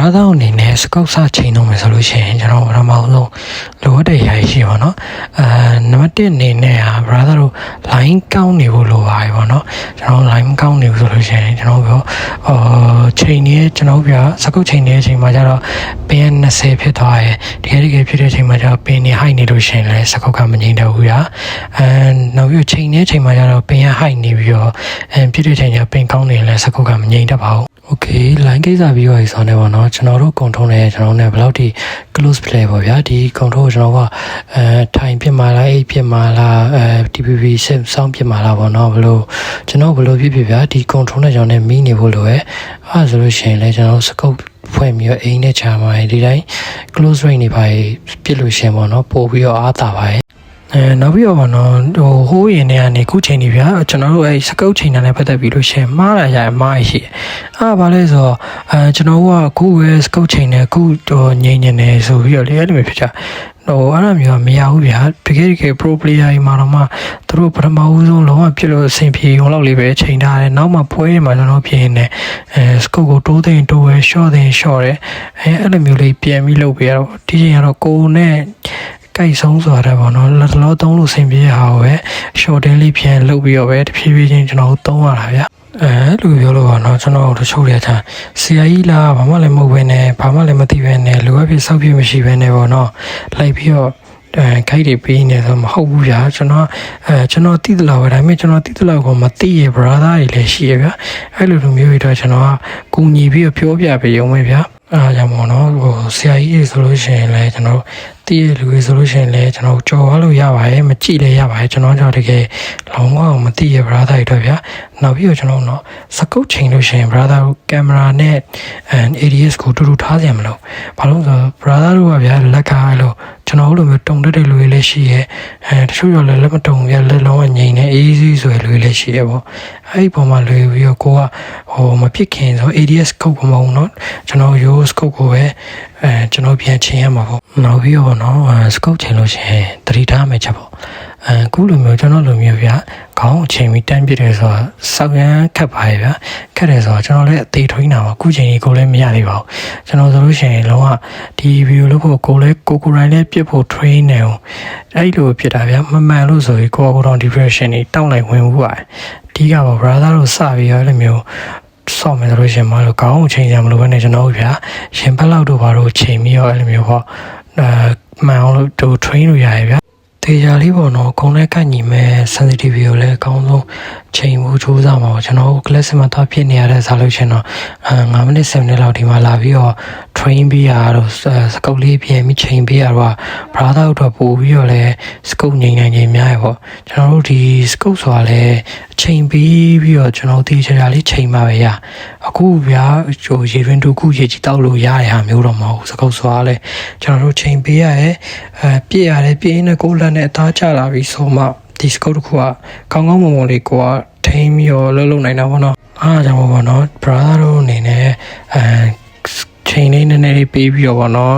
brother အနေနဲ့စကောက်စချိန်တော့မယ်ဆိုလို့ရှိရင်ကျွန်တော်ပထမဆုံးလိုအပ်တဲ့ຢာရှိပါတော့နံပါတ်1အနေနဲ့ဟာ brother တို့ line ကောင်းနေဖို့လိုပါတယ်ပေါ့နော်ကျွန်တော် line ကောင်းနေဘူးဆိုလို့ရှိရင်ကျွန်တော်ပြောချိန်နေကျွန်တော်ပြစကောက်ချိန်နေတဲ့အချိန်မှာကျတော့ပင်20ဖြစ်သွားတယ်တကယ်ဖြစ်တဲ့အချိန်မှာကျတော့ပင်နေ high နေလို့ရှိရင်လည်းစကောက်ကမငြိမ်တော့ဘူးဗျာနောက်ပြီးချိန်နေတဲ့အချိန်မှာကျတော့ပင်ရ high နေပြီးတော့ဖြစ်တဲ့အချိန်ကျပင်ကောင်းနေရင်လည်းစကောက်ကမငြိမ်တတ်ပါဘူးOkay line ကိစ္စပြီးတော့ဆိုနေပါတော့ကျွန်တော်တို့ကုံထုံးနေကျွန်တော်နဲ့ဘယ်လောက်ထိ close play ပေါ့ဗျာဒီကုံထုံးကိုကျွန်တော်ကထိုင်ဖြစ်မှာလားအိတ်ဖြစ်မှာလားTPP စောင်းဖြစ်မှာလားပေါ့နော်ဘလို့ကျွန်တော်ဘလို့ဖြစ်ဗျာဒီကုံထုံးနဲ့ကျွန်တော်နဲ့မီးနေဖို့လိုပဲအဲ့ဆိုလို့ရှိရင်လည်းကျွန်တော်စကုပ်ဖွဲ့ပြီးတော့အိမ်နဲ့ချာမှာဒီတိုင်း close range နေပါပြစ်လို့ရှင်ပေါ့နော်ပို့ပြီးတော့အားတာပါနောက်ပြီးတော့နော်ဟိုးရင်ထဲကနေခုချိန်နေဗျာကျွန်တော်တို့စကုတ်ချိန်နဲ့ပတ်သက်ပြီးလို့ရှင်မှားလာရအမှားရှိဘာလဲဆိုတော့ကျွန်တော်တို့ကခုပဲစကုတ်ချိန်နဲ့ခုငြိမ်နေတယ်ဆိုပြီးတော့လေအဲ့လိုမျိုးဖြစ်ကြအဲ့လိုမျိုးမရဘူးဗျာတကယ် pro player တွေမှာတော့မှသူတို့ပထမဦးဆုံးလုံးဝပြစ်လို့အဆင်ပြေုံလောက်လေးပဲချိန်ထားတယ်နောက်မှပွဲတွေမှာကျွန်တော်ပြင်နေစကုတ်ကိုတိုးသိမ်းတိုးပဲ short သိမ်း short တယ်အဲ့လိုမျိုးလေးပြန်ပြီးလုပ်ပြရတော့ဒီချိန်ကတော့ကိုယ်နဲ့ကြိုက်ဆုံးဆိုတာပေါ့နော်လက်တော်သုံးလို့ဆင်ပြေရအောင်ပဲ shorting လေးပြန်လုပ်ပြီးတော့ပဲတဖြည်းဖြည်းချင်းကျွန်တော်သုံးရတာဗျလူပြောလို့ပါနော်ကျွန်တော်တို့ချိုးရတာဆရာကြီးလားဘာမှလည်းမဟုတ်ဘဲနဲ့ဘာမှလည်းမသိဘဲနဲ့လူအဖြစ်စောက်ပြမရှိဘဲနဲ့ပေါ့နော်လိုက်ပြီးတော့ခိုက်တွေပေးနေဆိုမဟုတ်ဘူးဗျာကျွန်တော်တိတလောက်ပဲဒါပေမဲ့ကျွန်တော်တိတလောက်ကိုမသိရ brother တွေလည်းရှိရဗျာအဲ့လိုမျိုးတွေတော့ကျွန်တော်ကကူညီပြီးပြောပြပေးရုံပဲဗျာအားကြောင့်ပေါ့နော်ဆရာကြီးတွေဆိုလို့ရှိရင်လည်းကျွန်တော်တည်ရလူတွေဆိုလို့ရှိရင်လည်းကျွန်တော်ကြော်သွားလို့ရပါတယ်မကြည့်လည်းရပါတယ်ကျွန်တော်ကြောင့်တကယ်လုံးဝမသိရ brother တွေတော့ဗျာနောက်ပြီးတော့ကျွန်တော်တော့စကုတ်ချိန်လို့ရှိရင် brother တို့ကင်မရာနဲ့ ADS ကိုတူတူထားကြမလို့ဘာလို့ဆို brother တို့ကဗျာလက်ကအဲ့လိုကျွန်တော်တို့လိုမျိုးတုံတက်တဲ့လူတွေလည်းရှိရဲတချို့ရောလည်းလက်မတုံဗျာလက်လုံးဝငြိမ်နေအေးအေးဆိုရလူတွေလည်းရှိရဲပေါ့အဲ့ဒီပုံမှာလွယ်ပြီးတော့ကိုကမဖြစ်ခင်ဆို ADS ကုတ်ကမဟုတ်เนาะကျွန်တော်ရိုးစကုတ်ကိုပဲကျွန်တော်ပြန်ချိန်ရမှာပေါ့နောက်ပြီးတော့เนาะစကုတ်ချိန်လို့ရှိရင်တတိထားမယ်ချက်ပေါ့အခုလိုမျိုးကျွန်တော်လိုမျိုးဗျာခေါင်းချိန်ပြီးတန်းပြစ်တယ်ဆိုတော့စောက်ရမ်းခက်ပါရဲ့ဗျာခက်တယ်ဆိုတော့ကျွန်တော်လည်းအသေးထွင်းတာပါအခုချိန်ကြီးကိုလည်းမရသေးပါဘူးကျွန်တော်ဆိုလို့ရှိရင်လုံးဝဒီဗီဒီယိုလုပ်ဖို့ကိုလည်းကိုရိုင်းလည်းပြစ်ဖို့ train နေအောင်အဲ့လိုဖြစ်တာဗျာမမှန်လို့ဆိုပြီးကိုတော့ depression တွေတောက်လိုက်ဝင်ဘူးပါတယ်အဓိကပေါ့ brother တို့စပြီးရတဲ့မျိုးဆော့မယ်ဆိုလို့ရှိရင်မလို့ခေါင်းကိုချိန်ကြမလို့ပဲနဲ့ကျွန်တော်ဗျာရှင်ဘက်လောက်တို့ဘာလို့ချိန်ပြီးရောအဲ့လိုမျိုးဟောမှန်အောင်လို့တို့ train လို့ရရဲ့ဗျာတေချာလေးပေါ့နော်ခုံနဲ့ကညီမဲ့ sensitive ကိုလည်းအကောင်းဆုံးချိန်မှုစူးစမ်းပါတော့ကျွန်တော် class မှာတော့ဖြစ်နေရတဲ့စားလို့ရှင်တော့9မိနစ်7မိနစ်လောက်ဒီမှာလာပြီးတော့ train ပေးရတော့စကုတ်လေးပြင်ပြီးချိန်ပေးရတော့ brother တို့ပို့ပြီးတော့လည်းစကုတ်ငိမ့်နိုင်ခြင်းများရပေါ့ကျွန်တော်တို့ဒီစကုတ်ဆိုတာလည်းချိန်ပြီးတော့ကျွန်တော်တေချာလေးချိန်ပါပဲရအခုဗျာဟိုရေတွင်တို့ခုရေကြီးတောက်လို့ရတဲ့ဟာမျိုးတော့မဟုတ်စကုတ်ဆိုတာလည်းကျွန်တော်တို့ချိန်ပေးရရဲ့ပြည့်ရတယ်ပြည့်နေကိုလက်နဲ့အသားချလာပြီးဆိုမှဒီစကုတ်တစ်ခုကကောင်းကောင်းမွန်မွန်လေးကိုကထိန်းပြီးတော့လှုပ်နိုင်တာပေါ့နော်အားကြောင့်ပေါ့နော် brother တို့အနေနဲ့ချိန်လေးနည်းနည်းလေးပေးပြီးတော့ပေါ့နော်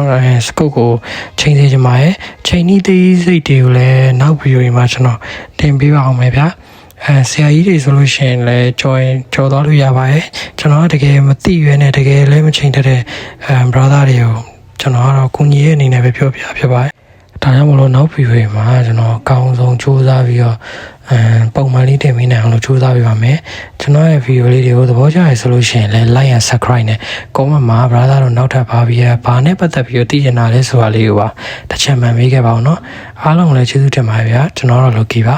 စကုတ်ကိုချိန်စေချင်ပါရဲ့ချိန်နည်းသေးစိတ်တွေကိုလည်းနောက်ဗီဒီယိုတွေမှာကျွန်တော်တင်ပေးပါအောင်မယ်ဗျာဆရာကြီးတွေဆိုလို့ရှိရင်လည်းကြော်သွားလို့ရပါတယ်ကျွန်တော်ကတကယ်မသိရွယ်နဲ့တကယ်လည်းမချိန်တတ်တဲ့brother တွေကိုကျွန်တော်ကတော့ကိုကြီးရဲ့အနေနဲ့ပဲပြောပြဖြစ်ပါတယ်ဒါကြောင့်မလို့နောက်ဗီဒီယိုတွေမှာကျွန်တော်အကောင်းဆုံးစူးစမ်းပြီးတော့ပုံမှန်လေးတင်ပေးနိုင်အောင်လို့စူးစမ်းပေးပါမယ်ကျွန်တော်ရဲ့ဗီဒီယိုလေးတွေကိုသဘောကျရဆိုလို့ရှိရင်လည်း like and subscribe နဲ့ comment မှာ brother တို့နောက်ထပ်ဘာနဲ့ပတ်သက်ပြီးတော့သိချင်တာလဲဆိုတာလေးကိုပါတစ်ချက်မှန်ပေးခဲ့ပါအောင်နော်အားလုံးလည်းကျေးဇူးတင်ပါတယ်ဗျာကျွန်တော်တို့ Lucky ပါ